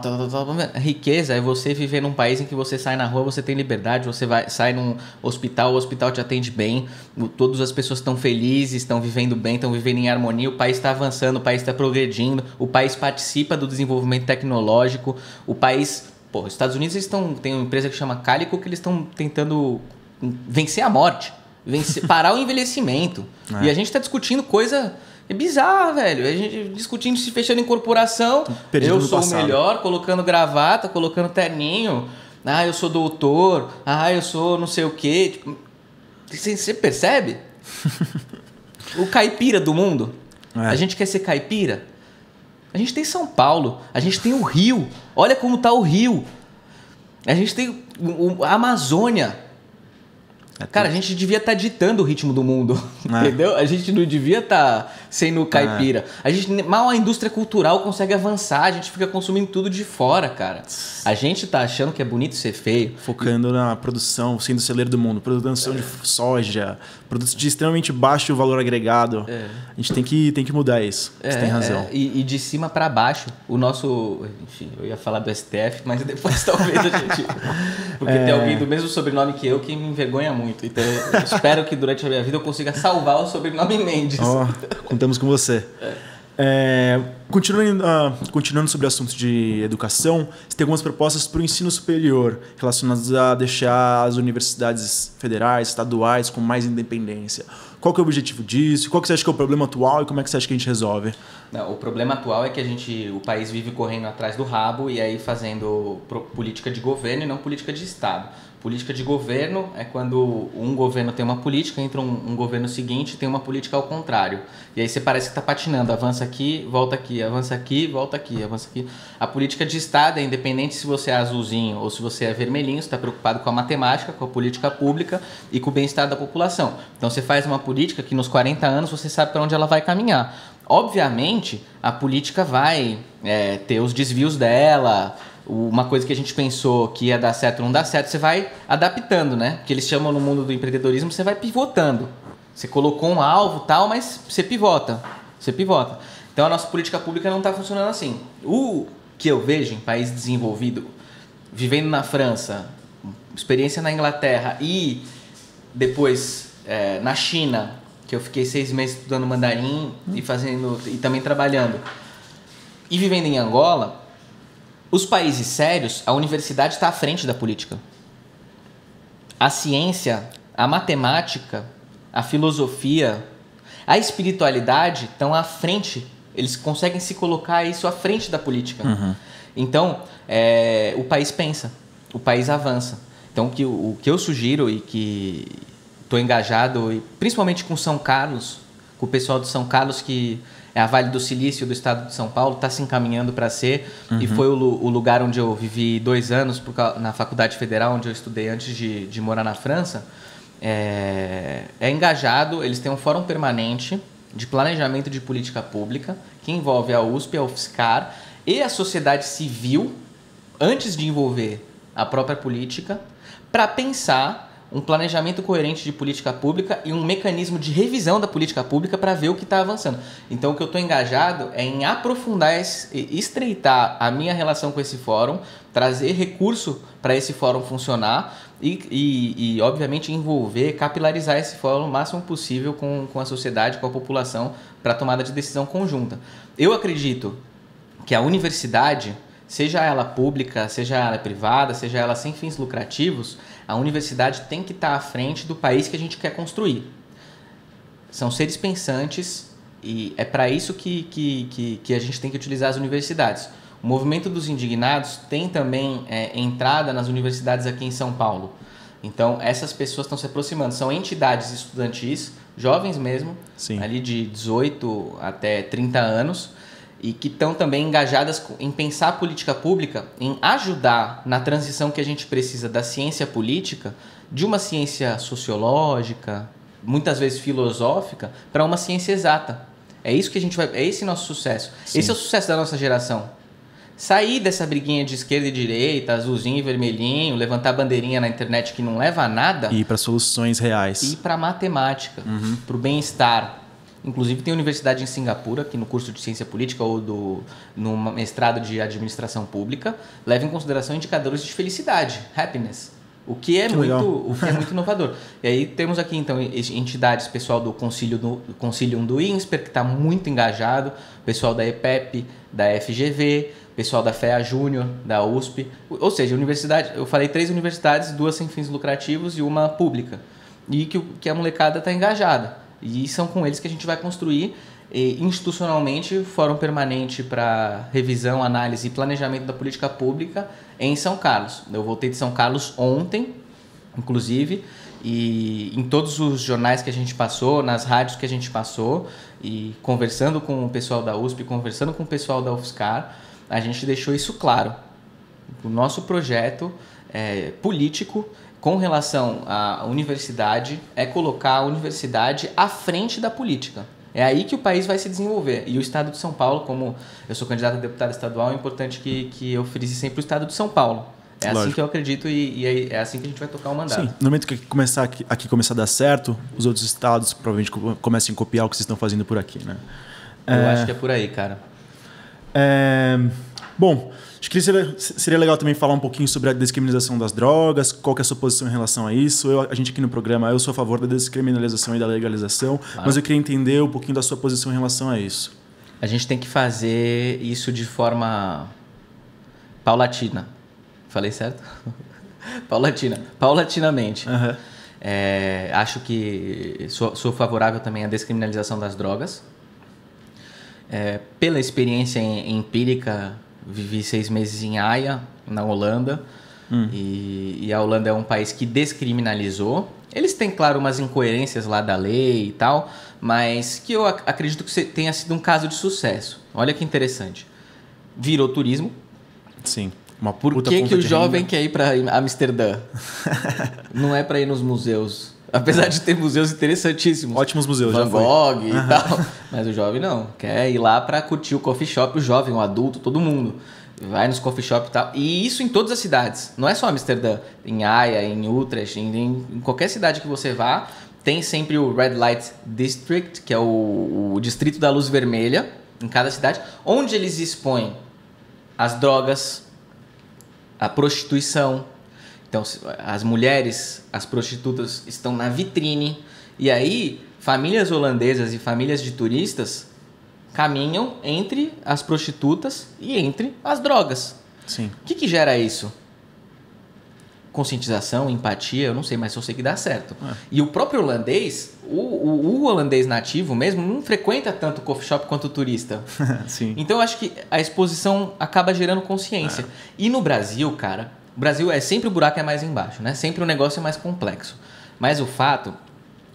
A riqueza é você viver num país em que você sai na rua, você tem liberdade, você sai num hospital, o hospital te atende bem, todas as pessoas estão felizes, estão vivendo bem, estão vivendo em harmonia, o país está avançando, o país está progredindo, o país participa do desenvolvimento tecnológico, o país... Pô, os Estados Unidos tem uma empresa que chama Calico que eles estão tentando vencer a morte, parar o envelhecimento. E a gente está discutindo coisa... É bizarro, velho. A gente discutindo, se fechando em corporação. Eu sou o melhor, colocando gravata, colocando terninho. Eu sou doutor. Eu sou não sei o quê. Tipo, você percebe? O caipira do mundo. A gente quer ser caipira. A gente tem São Paulo. A gente tem o Rio. Olha como tá o Rio. A gente tem a Amazônia. Cara, a gente devia estar ditando o ritmo do mundo, entendeu? A gente não devia estar sendo caipira. Mal a indústria cultural consegue avançar, a gente fica consumindo tudo de fora, cara. A gente tá achando que é bonito ser feio. Focando na produção, sendo o celeiro do mundo, produção de soja, produtos de extremamente baixo valor agregado. A gente tem que mudar isso, você tem razão. E de cima para baixo, o nosso... Enfim, eu ia falar do STF, mas depois talvez a gente... Porque tem alguém do mesmo sobrenome que eu que me envergonha muito. Então eu espero que durante a minha vida eu consiga salvar o sobrenome Mendes. Contamos com você. Continuando sobre o assunto de educação, você tem algumas propostas para o ensino superior relacionadas a deixar as universidades federais, estaduais com mais independência. Qual que é o objetivo disso? Qual que você acha que é o problema atual e como é que você acha que a gente resolve? Não, o problema atual é que o país vive correndo atrás do rabo e aí fazendo política de governo e não política de Estado. Política de governo é quando um governo tem uma política, entra um governo seguinte e tem uma política ao contrário. E aí você parece que está patinando, avança aqui, volta aqui, avança aqui, volta aqui, avança aqui. A política de Estado é independente se você é azulzinho ou se você é vermelhinho, você está preocupado com a matemática, com a política pública e com o bem-estar da população. Então você faz uma política que nos 40 anos você sabe para onde ela vai caminhar. Obviamente, a política vai ter os desvios dela. Uma coisa que a gente pensou que ia dar certo não dá certo, você vai adaptando, né? Que eles chamam no mundo do empreendedorismo, você vai pivotando. Você colocou um alvo tal, mas você pivota. Então a nossa política pública não está funcionando assim. O que eu vejo em país desenvolvido, vivendo na França, experiência na Inglaterra e depois na China, que eu fiquei 6 meses estudando mandarim e também trabalhando, e vivendo em Angola. Os países sérios, a universidade está à frente da política. A ciência, a matemática, a filosofia, a espiritualidade estão à frente. Eles conseguem se colocar isso à frente da política. Então, o país pensa, o país avança. Então, o que eu sugiro e que estou engajado, e principalmente com São Carlos, com o pessoal de São Carlos, que é a Vale do Silício do estado de São Paulo, está se encaminhando para ser, e foi o lugar onde eu vivi 2 anos, na Faculdade Federal, onde eu estudei antes de morar na França. É engajado, eles têm um fórum permanente de planejamento de política pública, que envolve a USP, a UFSCar e a sociedade civil, antes de envolver a própria política, para pensar um planejamento coerente de política pública e um mecanismo de revisão da política pública para ver o que está avançando. Então, o que eu estou engajado é em aprofundar, estreitar a minha relação com esse fórum, trazer recurso para esse fórum funcionar e, obviamente, envolver, capilarizar esse fórum o máximo possível com a sociedade, com a população, para a tomada de decisão conjunta. Eu acredito que a universidade, seja ela pública, seja ela privada, seja ela sem fins lucrativos, a universidade tem que estar à frente do país que a gente quer construir. São seres pensantes E é para isso que a gente tem que utilizar as universidades. O movimento dos indignados tem também entrada nas universidades aqui em São Paulo. Então, essas pessoas estão se aproximando. São entidades estudantis, jovens mesmo, Sim. ali de 18 até 30 anos, e que estão também engajadas em pensar a política pública, em ajudar na transição que a gente precisa da ciência política, de uma ciência sociológica, muitas vezes filosófica, para uma ciência exata. É isso que a gente vai. É esse nosso sucesso. Sim. Esse é o sucesso da nossa geração. Sair dessa briguinha de esquerda e direita, azulzinho e vermelhinho, levantar bandeirinha na internet que não leva a nada. E ir para soluções reais. E ir para matemática, para o bem-estar. Inclusive tem universidade em Singapura, que no curso de ciência política ou no mestrado de administração pública, leva em consideração indicadores de felicidade, happiness. O que é muito inovador. E aí temos aqui, então, entidades, pessoal do Concilium do INSPER, que está muito engajado, pessoal da EPEP, da FGV, pessoal da FEA Júnior, da USP. Ou seja, universidade, eu falei 3 universidades, 2 sem fins lucrativos e uma pública. E que a molecada está engajada. E são com eles que a gente vai construir institucionalmente fórum permanente para revisão, análise e planejamento da política pública em São Carlos. Eu voltei de São Carlos ontem, inclusive, e em todos os jornais que a gente passou, nas rádios que a gente passou, e conversando com o pessoal da USP, conversando com o pessoal da UFSCar, a gente deixou isso claro. O nosso projeto político com relação à universidade é colocar a universidade à frente da política. É aí que o país vai se desenvolver. E o Estado de São Paulo, como eu sou candidato a deputado estadual, é importante que eu frise sempre o Estado de São Paulo. É assim que eu acredito e é assim que a gente vai tocar o mandato. Sim, no momento que começar a dar certo, os outros estados provavelmente comecem a copiar o que vocês estão fazendo por aqui, né? Eu acho que é por aí, cara. Bom, acho que seria legal também falar um pouquinho sobre a descriminalização das drogas, qual que é a sua posição em relação a isso. A gente aqui no programa, eu sou a favor da descriminalização e da legalização, claro. Mas eu queria entender um pouquinho da sua posição em relação a isso. A gente tem que fazer isso de forma paulatina. Falei certo? Paulatinamente. Uhum. Acho que sou favorável também à descriminalização das drogas. Pela experiência empírica, vivi 6 meses em Haia, na Holanda, e a Holanda é um país que descriminalizou. Eles têm, claro, umas incoerências lá da lei e tal, mas que eu acredito que tenha sido um caso de sucesso. Olha que interessante. Virou turismo. Sim. Por que o jovem quer ir para Amsterdã? Não é para ir nos museus. Apesar de ter museus interessantíssimos. Ótimos museus, Van Gogh e tal. Mas o jovem não. Quer ir lá para curtir o coffee shop, o jovem, o adulto, todo mundo. Vai nos coffee shop e tal. E isso em todas as cidades. Não é só Amsterdã. Em Haia, em Utrecht, em qualquer cidade que você vá, tem sempre o Red Light District, que é o distrito da luz vermelha, em cada cidade, onde eles expõem as drogas, a prostituição. Então, as mulheres, as prostitutas estão na vitrine. E aí, famílias holandesas e famílias de turistas caminham entre as prostitutas e entre as drogas. Sim. O que gera isso? Conscientização, empatia, eu não sei, mas só sei que dá certo. E o próprio holandês, o holandês nativo mesmo, não frequenta tanto o coffee shop quanto o turista. Sim. Então, eu acho que a exposição acaba gerando consciência. E no Brasil, cara... O Brasil sempre o buraco é mais embaixo, né? Sempre o negócio é mais complexo. Mas o fato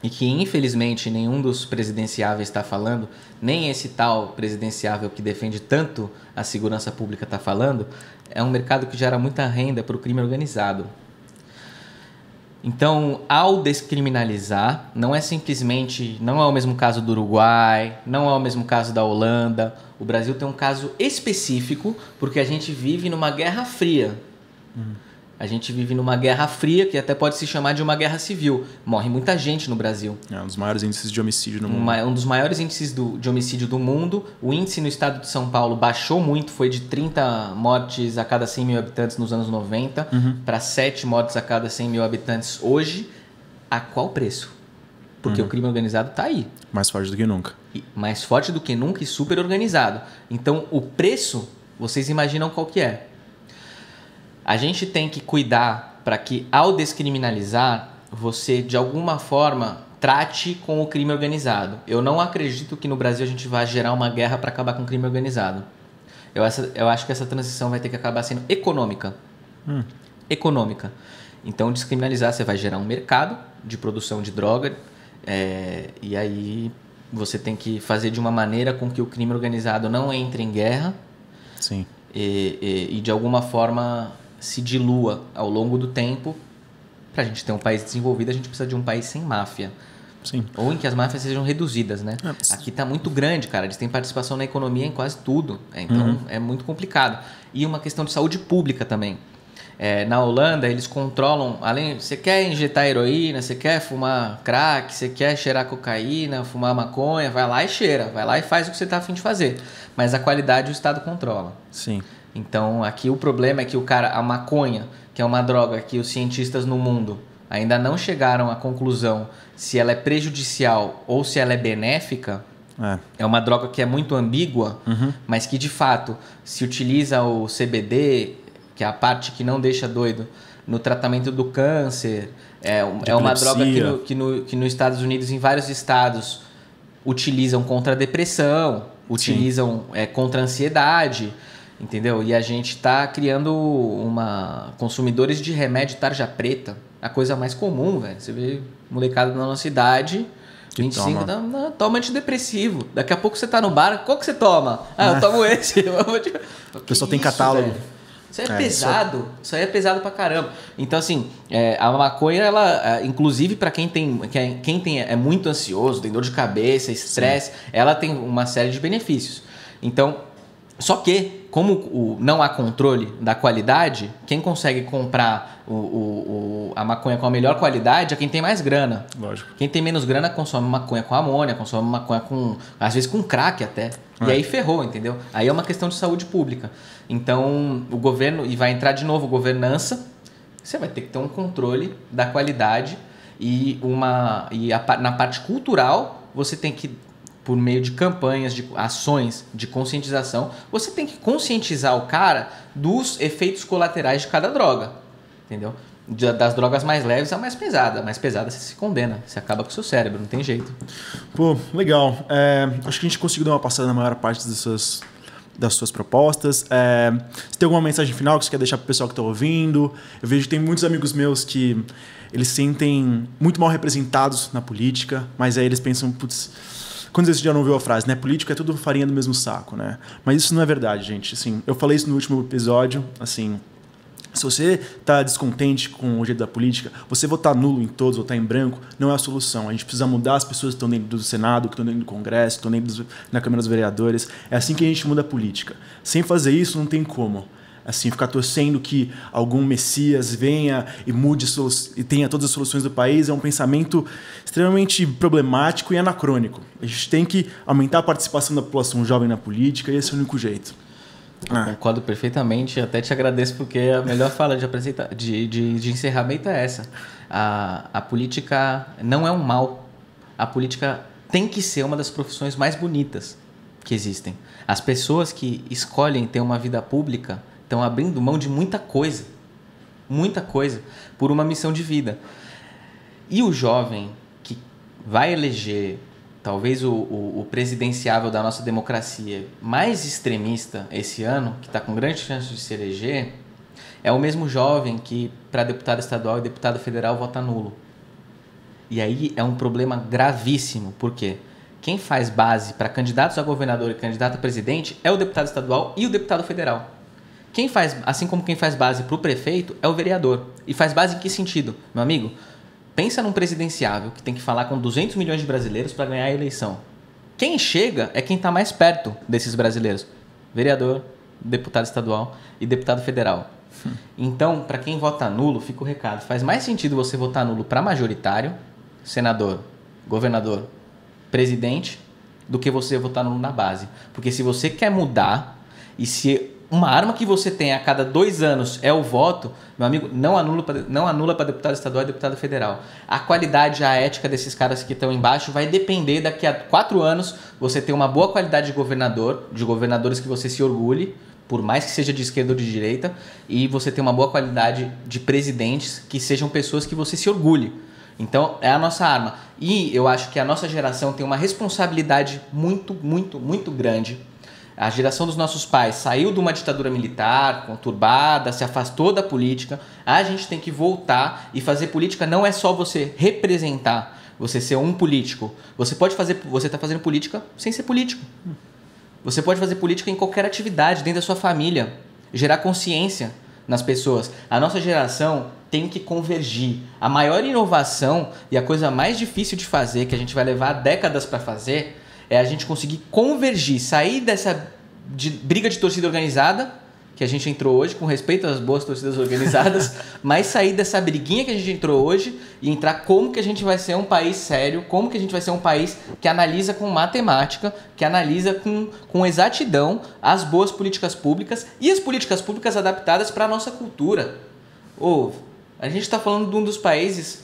é que, infelizmente, nenhum dos presidenciáveis está falando, nem esse tal presidenciável que defende tanto a segurança pública está falando, é um mercado que gera muita renda para o crime organizado. Então, ao descriminalizar, não é o mesmo caso do Uruguai, não é o mesmo caso da Holanda. O Brasil tem um caso específico porque a gente vive numa guerra fria. A gente vive numa guerra fria, que até pode se chamar de uma guerra civil. Morre muita gente no Brasil. É um dos maiores índices de homicídio no mundo. Um dos maiores índices de homicídio do mundo. O índice no estado de São Paulo baixou muito, foi de 30 mortes a cada 100 mil habitantes nos anos 90 para 7 mortes a cada 100 mil habitantes hoje. A qual preço? Porque o crime organizado está aí. Mais forte do que nunca. Mais forte do que nunca e super organizado. Então, o preço, vocês imaginam qual que é? A gente tem que cuidar para que, ao descriminalizar, você, de alguma forma, trate com o crime organizado. Eu não acredito que no Brasil a gente vá gerar uma guerra para acabar com o crime organizado. Eu acho que essa transição vai ter que acabar sendo econômica. Econômica. Então, descriminalizar, você vai gerar um mercado de produção de droga, e aí você tem que fazer de uma maneira com que o crime organizado não entre em guerra. Sim. E de alguma forma se dilua ao longo do tempo. Para a gente ter um país desenvolvido, a gente precisa de um país sem máfia. Sim. Ou em que as máfias sejam reduzidas, né? Aqui tá muito grande, cara. Eles têm participação na economia em quase tudo. Então é muito complicado. E uma questão de saúde pública também. Na Holanda, eles controlam... Você quer injetar heroína, você quer fumar crack, você quer cheirar cocaína, fumar maconha, vai lá e cheira. Vai lá e faz o que você tá a fim de fazer. Mas a qualidade o Estado controla. Sim. Então, aqui o problema é que a maconha, que é uma droga que os cientistas no mundo ainda não chegaram à conclusão se ela é prejudicial ou se ela é benéfica. É uma droga que é muito ambígua, mas que, de fato, se utiliza o CBD, que é a parte que não deixa doido, no tratamento do câncer. É uma droga que nos Estados Unidos, em vários estados, utilizam contra a depressão, utilizam contra a ansiedade. Entendeu? E a gente está criando consumidores de remédio tarja preta. A coisa mais comum, velho. Você vê molecada na nossa idade, 25, toma antidepressivo. Daqui a pouco você tá no bar, qual que você toma? Eu tomo esse. O pessoal tem catálogo. Velho? Isso é pesado. Isso aí é pesado pra caramba. Então, assim, a maconha, ela, inclusive para quem é muito ansioso, tem dor de cabeça, estresse, ela tem uma série de benefícios. Então, só que, como não há controle da qualidade, quem consegue comprar a maconha com a melhor qualidade é quem tem mais grana. Lógico. Quem tem menos grana consome maconha com amônia, consome maconha às vezes com crack até. E aí ferrou, entendeu? Aí é uma questão de saúde pública. Então, o governo, e vai entrar de novo governança, você vai ter que ter um controle da qualidade na parte cultural, você tem que, por meio de campanhas, de ações de conscientização, você tem que conscientizar o cara dos efeitos colaterais de cada droga, entendeu? Das drogas mais leves à mais pesada. A mais pesada você se condena, você acaba com o seu cérebro, não tem jeito. Pô, legal. Acho que a gente conseguiu dar uma passada na maior parte das suas propostas. Você tem alguma mensagem final que você quer deixar pro pessoal que está ouvindo? Eu vejo que tem muitos amigos meus que eles se sentem muito mal representados na política, mas aí eles pensam, putz... Quando você já não ouviu a frase, né? Político é tudo farinha do mesmo saco, né? Mas isso não é verdade, gente. Assim, eu falei isso no último episódio. Assim, se você está descontente com o jeito da política, você votar nulo em todos, votar em branco, não é a solução. A gente precisa mudar as pessoas que estão dentro do Senado, que estão dentro do Congresso, que estão dentro na Câmara dos Vereadores. É assim que a gente muda a política. Sem fazer isso, não tem como. Assim, ficar torcendo que algum messias venha e mude e tenha todas as soluções do país é um pensamento extremamente problemático e anacrônico. A gente tem que aumentar a participação da população jovem na política e esse é o único jeito. Concordo perfeitamente, até te agradeço porque a melhor fala de encerramento é essa. A política não é um mal. A política tem que ser uma das profissões mais bonitas que existem. As pessoas que escolhem ter uma vida pública estão abrindo mão de muita coisa, por uma missão de vida. E o jovem que vai eleger talvez o presidenciável da nossa democracia mais extremista esse ano, que está com grande chance de se eleger, é o mesmo jovem que para deputado estadual e deputado federal vota nulo. E aí é um problema gravíssimo, porque quem faz base para candidatos a governador e candidato a presidente é o deputado estadual e o deputado federal. Assim como quem faz base para o prefeito é o vereador. E faz base em que sentido? Meu amigo, pensa num presidenciável que tem que falar com 200 milhões de brasileiros para ganhar a eleição. Quem chega é quem está mais perto desses brasileiros. Vereador, deputado estadual e deputado federal. Então, para quem vota nulo, fica o recado. Faz mais sentido você votar nulo para majoritário, senador, governador, presidente, do que você votar nulo na base. Porque se você quer mudar e se uma arma que você tem a cada 2 anos é o voto, meu amigo, não anula para deputado estadual e deputado federal. A qualidade, a ética desses caras que estão embaixo vai depender daqui a 4 anos você ter uma boa qualidade de governador, de governadores que você se orgulhe, por mais que seja de esquerda ou de direita, e você ter uma boa qualidade de presidentes que sejam pessoas que você se orgulhe. Então, é a nossa arma. E eu acho que a nossa geração tem uma responsabilidade muito, muito, muito grande. A geração dos nossos pais saiu de uma ditadura militar, conturbada, se afastou da política. A gente tem que voltar e fazer política não é só você representar, você ser um político. Você está fazendo política sem ser político. Você pode fazer política em qualquer atividade, dentro da sua família. Gerar consciência nas pessoas. A nossa geração tem que convergir. A maior inovação e a coisa mais difícil de fazer, que a gente vai levar décadas para fazer, é a gente conseguir convergir, sair dessa briga de torcida organizada, que a gente entrou hoje, com respeito às boas torcidas organizadas, mas sair dessa briguinha que a gente entrou hoje e entrar como que a gente vai ser um país sério, como que a gente vai ser um país que analisa com matemática, que analisa com exatidão as boas políticas públicas e as políticas públicas adaptadas para a nossa cultura. A gente está falando de um dos países,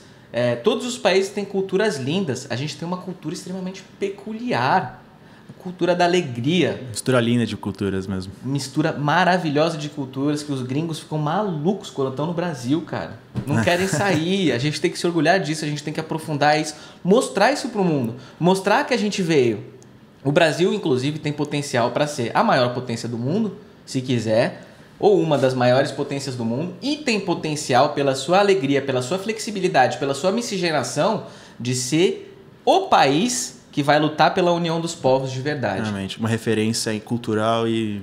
todos os países têm culturas lindas, a gente tem uma cultura extremamente peculiar. Cultura da alegria. Mistura linda de culturas mesmo. Mistura maravilhosa de culturas que os gringos ficam malucos quando estão no Brasil, cara. Não querem sair. A gente tem que se orgulhar disso, a gente tem que aprofundar isso, mostrar isso pro mundo, mostrar que a gente veio. O Brasil, inclusive, tem potencial para ser a maior potência do mundo, se quiser, ou uma das maiores potências do mundo, e tem potencial pela sua alegria, pela sua flexibilidade, pela sua miscigenação, de ser o país que vai lutar pela união dos povos de verdade. Realmente, uma referência cultural e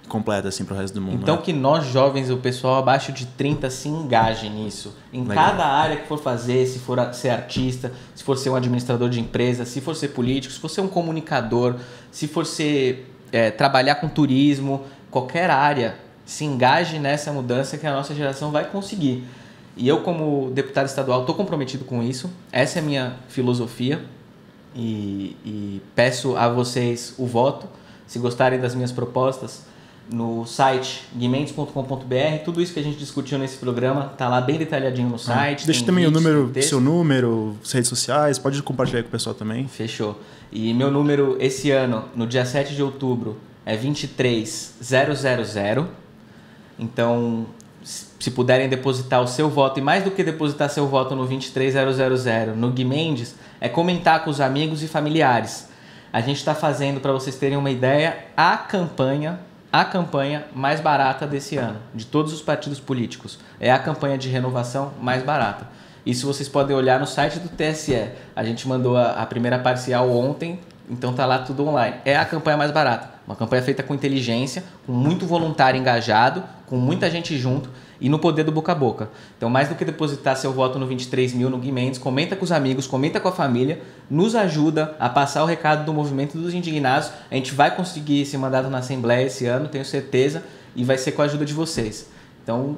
completa assim, para o resto do mundo. Então, né? Que nós jovens, o pessoal abaixo de 30, se engajem nisso. Em cada área que for fazer, se for ser artista, se for ser um administrador de empresa, se for ser político, se for ser um comunicador, se for ser trabalhar com turismo, qualquer área, se engaje nessa mudança que a nossa geração vai conseguir. E eu, como deputado estadual, estou comprometido com isso. Essa é a minha filosofia. E peço a vocês o voto. Se gostarem das minhas propostas, no site guimendes.com.br, tudo isso que a gente discutiu nesse programa está lá bem detalhadinho no site. Deixa também o número, seu número, as redes sociais, pode compartilhar com o pessoal também. Fechou. E meu número esse ano, no dia 7 de outubro, é 23000. Então, se puderem depositar o seu voto, e mais do que depositar seu voto no 23000, no Gui Mendes, é comentar com os amigos e familiares. A gente está fazendo, para vocês terem uma ideia, a campanha mais barata desse ano, de todos os partidos políticos. É a campanha de renovação mais barata. Isso vocês podem olhar no site do TSE. A gente mandou a primeira parcial ontem, então tá lá tudo online. É a campanha mais barata. Uma campanha feita com inteligência, com muito voluntário engajado, com muita gente junto e no poder do boca a boca. Então, mais do que depositar seu voto no 23.000 no Gui Mendes, comenta com os amigos, comenta com a família, nos ajuda a passar o recado do movimento dos indignados. A gente vai conseguir esse mandato na Assembleia esse ano, tenho certeza, e vai ser com a ajuda de vocês. Então,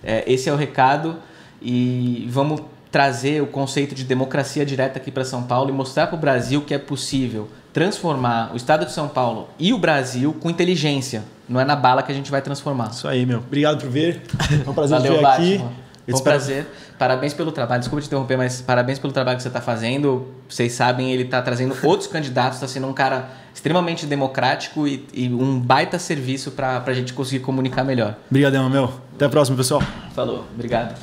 esse é o recado e vamos trazer o conceito de democracia direta aqui para São Paulo e mostrar para o Brasil que é possível transformar o estado de São Paulo e o Brasil com inteligência. Não é na bala que a gente vai transformar. Isso aí, meu. Obrigado por vir. É um prazer Valeu, te ver aqui. Foi um prazer. Parabéns pelo trabalho. Desculpa te interromper, mas parabéns pelo trabalho que você está fazendo. Vocês sabem, ele está trazendo outros candidatos, está sendo um cara extremamente democrático e um baita serviço para a gente conseguir comunicar melhor. Obrigadão, meu. Até a próxima, pessoal. Falou. Obrigado.